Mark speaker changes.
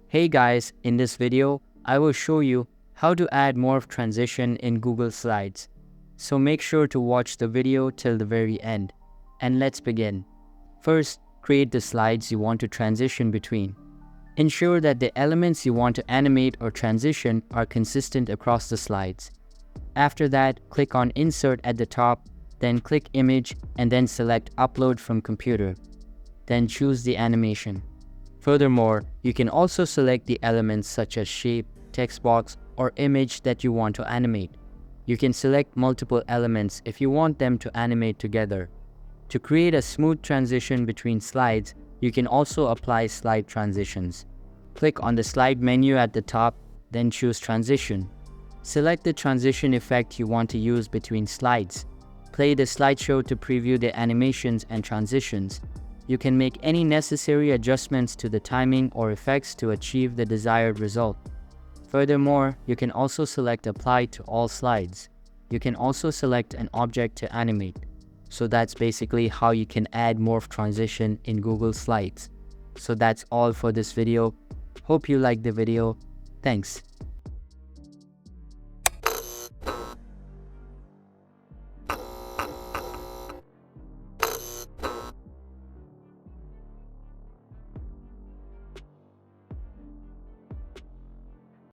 Speaker 1: Hey guys, in this video, I will show you how to add morph transition in Google Slides. So make sure to watch the video till the very end. And let's begin. First, create the slides you want to transition between. Ensure that the elements you want to animate or transition are consistent across the slides. After that, click on Insert at the top, then click Image and then select Upload from Computer. Then choose the animation. Furthermore, you can also select the elements such as shape, text box, or image that you want to animate. You can select multiple elements if you want them to animate together. To create a smooth transition between slides, you can also apply slide transitions. Click on the slide menu at the top, then choose Transition. Select the transition effect you want to use between slides. Play the slideshow to preview the animations and transitions. You can make any necessary adjustments to the timing or effects to achieve the desired result. Furthermore, you can also select Apply to all slides. You can also select an object to animate. So that's basically how you can add morph transition in Google Slides. So that's all for this video. Hope you liked the video. Thanks.